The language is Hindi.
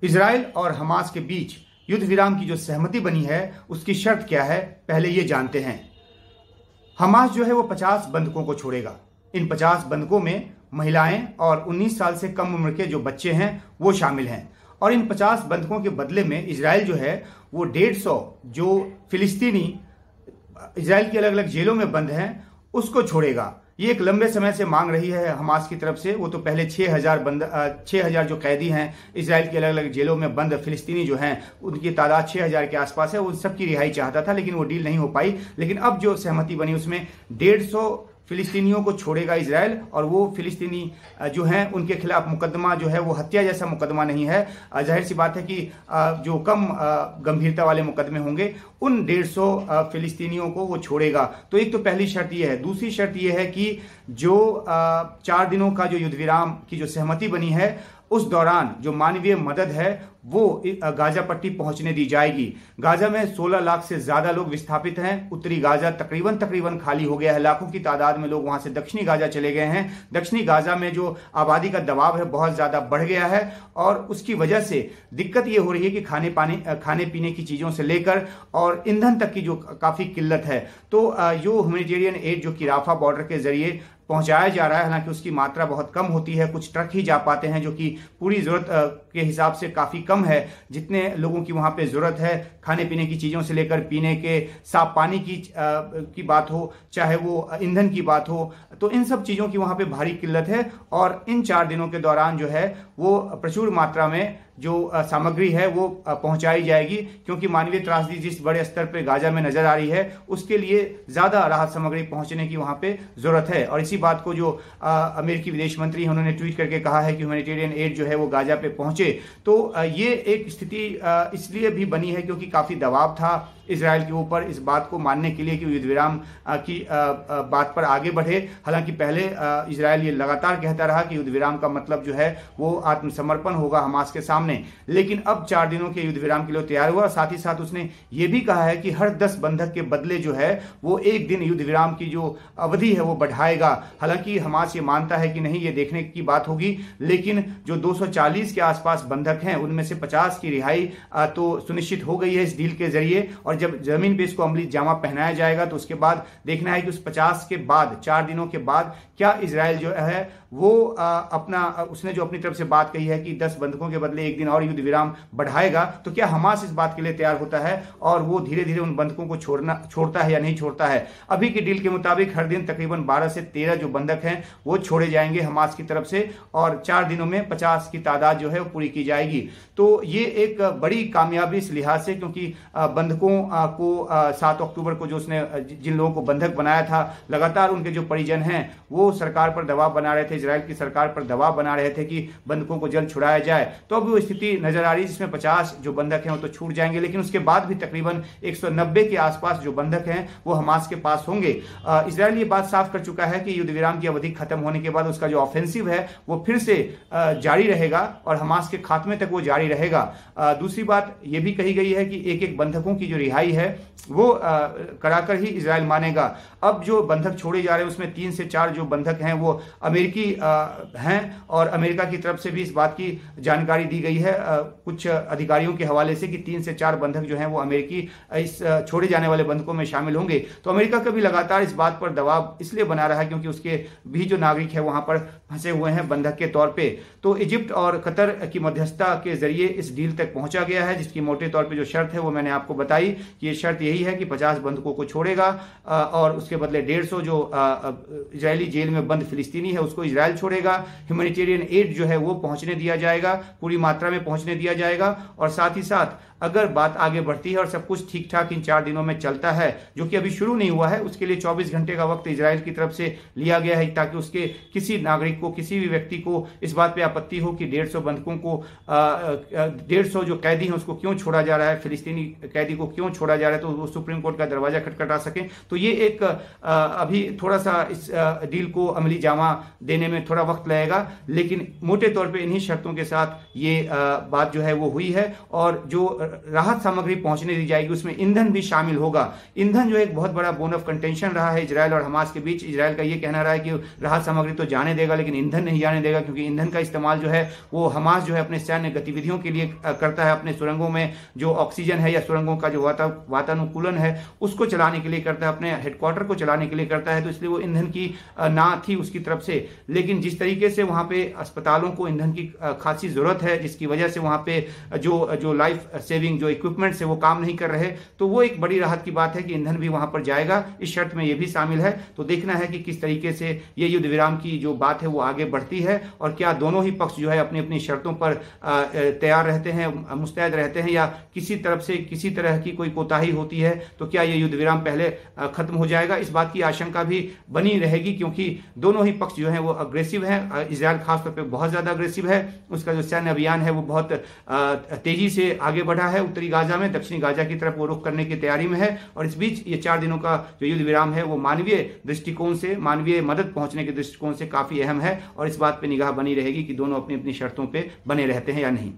इजराइल और हमास के बीच युद्ध विराम की जो सहमति बनी है उसकी शर्त क्या है, पहले ये जानते हैं। हमास जो है वो 50 बंधकों को छोड़ेगा। इन 50 बंधकों में महिलाएं और 19 साल से कम उम्र के जो बच्चे हैं वो शामिल हैं। और इन 50 बंधकों के बदले में इजराइल जो है वो 150 जो फिलिस्तीनी इजराइल की अलग अलग जेलों में बंद हैं उसको छोड़ेगा। ये एक लंबे समय से मांग रही है हमास की तरफ से। वो तो पहले 6,000 जो कैदी हैं इजराइल की अलग अलग जेलों में बंद फिलिस्तीनी जो हैं उनकी तादाद 6,000 के आसपास है, उन सबकी रिहाई चाहता था, लेकिन वो डील नहीं हो पाई। लेकिन अब जो सहमति बनी उसमें 150 फिलिस्तीनियों को छोड़ेगा इजराइल, और वो फिलिस्तीनी जो हैं उनके खिलाफ मुकदमा जो है वो हत्या जैसा मुकदमा नहीं है। जाहिर सी बात है कि जो कम गंभीरता वाले मुकदमे होंगे उन 150 फिलिस्तीनियों को वो छोड़ेगा। तो एक तो पहली शर्त ये है। दूसरी शर्त ये है कि जो 4 दिनों का जो युद्ध विराम की जो सहमति बनी है उस दौरान जो मानवीय मदद है वो गाजा पट्टी पहुंचने दी जाएगी। गाजा में 16 लाख से ज्यादा लोग विस्थापित हैं। उत्तरी गाजा तकरीबन खाली हो गया है। लाखों की तादाद में लोग वहां से दक्षिणी गाजा चले गए हैं। दक्षिणी गाजा में जो आबादी का दबाव है बहुत ज्यादा बढ़ गया है, और उसकी वजह से दिक्कत ये हो रही है कि खाने पीने की चीजों से लेकर और ईंधन तक की जो काफी किल्लत है। तो जो ह्यूमैनिटेरियन एड जो कि राफा बॉर्डर के जरिए पहुंचाया जा रहा है, हालांकि उसकी मात्रा बहुत कम होती है, कुछ ट्रक ही जा पाते हैं, जो कि पूरी जरूरत के हिसाब से काफी कम है। जितने लोगों की वहां पे जरूरत है खाने पीने की चीजों से लेकर पीने के साफ पानी की बात हो, चाहे वो ईंधन की बात हो, तो इन सब चीजों की वहां पे भारी किल्लत है। और इन 4 दिनों के दौरान जो है वो प्रचुर मात्रा में जो सामग्री है वो पहुंचाई जाएगी, क्योंकि मानवीय त्रासदी जिस बड़े स्तर पर गाजा में नजर आ रही है उसके लिए ज्यादा राहत सामग्री पहुंचने की वहां पे जरूरत है। और इसी बात को जो अमेरिकी विदेश मंत्री हैं उन्होंने ट्वीट करके कहा है कि ह्यूमैनिटेरियन एड जो है वो गाजा पे पहुंचे। तो ये एक स्थिति इसलिए भी बनी है क्योंकि काफी दबाव था इजराइल के ऊपर इस बात को मानने के लिए कि युद्ध विराम की बात पर आगे बढ़े। हालांकि पहले इजराइल ये लगातार कहता रहा कि युद्ध विराम का मतलब जो है वो आत्मसमर्पण होगा हमास के सामने, लेकिन अब 4 दिनों के युद्ध विराम के लिए तैयार हुआ। साथ ही साथ उसने ये भी कहा है कि हर 10 बंधक के बदले जो है वो 1 दिन युद्ध विराम की जो अवधि है वो बढ़ाएगा। हालांकि हमास ये मानता है कि नहीं, ये देखने की बात होगी, लेकिन जो 240 के आसपास बंधक हैं उनमें से 50 की रिहाई तो सुनिश्चित हो गई है इस डील के जरिए। और जब जमीन पे इसको अमली जामा पहनाया जाएगा तो उसके बाद देखना है कि उस 50 के बाद 4 दिनों के बाद क्या इजराइल जो है वो उसने जो अपनी तरफ से बात कही है कि 10 बंधकों के बदले 1 दिन और युद्ध विराम बढ़ाएगा, तो क्या हमास इस बात के लिए तैयार होता है और वो धीरे धीरे उन बंधकों को छोड़ता है या नहीं छोड़ता है। अभी की डील के मुताबिक हर दिन तकरीबन 12 से 13 जो बंधक हैं वो छोड़े जाएंगे हमास की तरफ से, और 4 दिनों में 50 की तादाद जो है वो पूरी की जाएगी। तो ये एक बड़ी कामयाबी इस लिहाज से, क्योंकि बंधकों को 7 अक्टूबर को जो उसने जिन लोगों को बंधक बनाया था, लगातार उनके जो परिजन हैं वो सरकार पर दबाव बना रहे थे, इजराइल की सरकार पर दबाव बना रहे थे कि बंधकों को जल्द छुड़ाया जाए। तो अब वो स्थिति नजर आ रही है जिसमें 50 जो बंधक हैं वो तो छूट जाएंगे, लेकिन उसके बाद भी तकरीबन 190 के आसपास जो बंधक हैं वो हमास के पास होंगे। इजराइल ये बात साफ कर चुका है कि युद्ध विराम की अवधि खत्म होने के बाद उसका जो ऑफेंसिव है वो फिर से जारी रहेगा और हमास के खात्मे तक वो जारी रहेगा। दूसरी बात ये भी कही गई है कि एक बंधकों की जो रिहाई है वो कराकर ही इजराइल मानेगा। अब जो बंधक छोड़े जा रहे हैं उसमें 3 से 4 जो बंधक हैं वो अमेरिकी हैं, और अमेरिका की तरफ से भी इस बात की जानकारी दी गई है कुछ अधिकारियों के हवाले से कि 3 से 4 बंधक जो हैं वो अमेरिकी इस छोड़े जाने वाले बंधकों में शामिल होंगे। तो अमेरिका का भी लगातार इस बात पर दबाव इसलिए बना रहा है क्योंकि उसके भी जो नागरिक है वहां पर फंसे हुए हैं बंधक के तौर पे। तो इजिप्ट और कतर की मध्यस्थता के जरिए इस डील तक पहुंचा गया है, जिसकी मोटे तौर पर जो शर्त है वो मैंने आपको बताई कि ये शर्त यही है कि 50 बंधकों को छोड़ेगा और उसके बदले 150 जो इजरायली जेल में बंद फिलिस्तीनी है उसको इजराइल छोड़ेगा। ह्यूमैनिटेरियन एड जो है वो पहुंचने दिया जाएगा, पूरी मात्रा में पहुंचने दिया जाएगा। और साथ ही साथ अगर बात आगे बढ़ती है और सब कुछ ठीक ठाक इन 4 दिनों में चलता है, जो कि अभी शुरू नहीं हुआ है, उसके लिए 24 घंटे का वक्त इजराइल की तरफ से लिया गया है ताकि उसके किसी नागरिक को, किसी भी व्यक्ति को इस बात पे आपत्ति हो कि 150 बंधकों को 150 जो कैदी हैं उसको क्यों छोड़ा जा रहा है, फिलिस्तीनी कैदी को क्यों छोड़ा जा रहा है, तो वो सुप्रीम कोर्ट का दरवाजा खटखटा सके। तो ये एक अभी थोड़ा सा इस डील को अमली जामा देने देने में थोड़ा वक्त लगेगा, लेकिन मोटे तौर पे इन्हीं शर्तों के साथ ये बात जो है वो हुई है। और जो राहत सामग्री पहुंचने दी जाएगी उसमें ईंधन भी शामिल होगा। ईंधन जो एक बहुत बड़ा बोन ऑफ कंटेंशन रहा है इजराइल और हमास के बीच। इजराइल का ये कहना रहा है कि राहत सामग्री तो जाने देगा लेकिन ईंधन नहीं जाने देगा, क्योंकि ईंधन का इस्तेमाल जो है वो हमास जो है अपने सैन्य गतिविधियों के लिए करता है, अपने सुरंगों में जो ऑक्सीजन है या सुरंगों का जो वातानुकूलन है उसको चलाने के लिए करता है, अपने हेडक्वार्टर को चलाने के लिए करता है। तो इसलिए वो ईंधन की ना थी उसकी तरफ से। लेकिन जिस तरीके से वहां पे अस्पतालों को ईंधन की खासी जरूरत है, जिसकी वजह से वहां पे जो लाइफ सेविंग जो इक्विपमेंट्स है वो काम नहीं कर रहे, तो वो एक बड़ी राहत की बात है कि ईंधन भी वहां पर जाएगा। इस शर्त में ये भी शामिल है। तो देखना है कि किस तरीके से ये युद्ध विराम की जो बात है वो आगे बढ़ती है, और क्या दोनों ही पक्ष जो है अपनी अपनी शर्तों पर तैयार रहते हैं, मुस्तैद रहते हैं, या किसी तरफ से किसी तरह की कोई कोताही होती है तो क्या ये युद्ध विराम पहले खत्म हो जाएगा। इस बात की आशंका भी बनी रहेगी, क्योंकि दोनों ही पक्ष जो है वो अग्रेसिव है। इजराइल खासतौर पर बहुत ज्यादा अग्रेसिव है। उसका जो सैन्य अभियान है वो बहुत तेजी से आगे बढ़ा है। उत्तरी गाजा में दक्षिणी गाजा की तरफ वो रुख करने की तैयारी में है। और इस बीच ये 4 दिनों का जो युद्ध विराम है वो मानवीय दृष्टिकोण से, मानवीय मदद पहुंचने के दृष्टिकोण से काफी अहम है। और इस बात पे निगाह बनी रहेगी कि दोनों अपनी अपनी शर्तों पे बने रहते हैं या नहीं।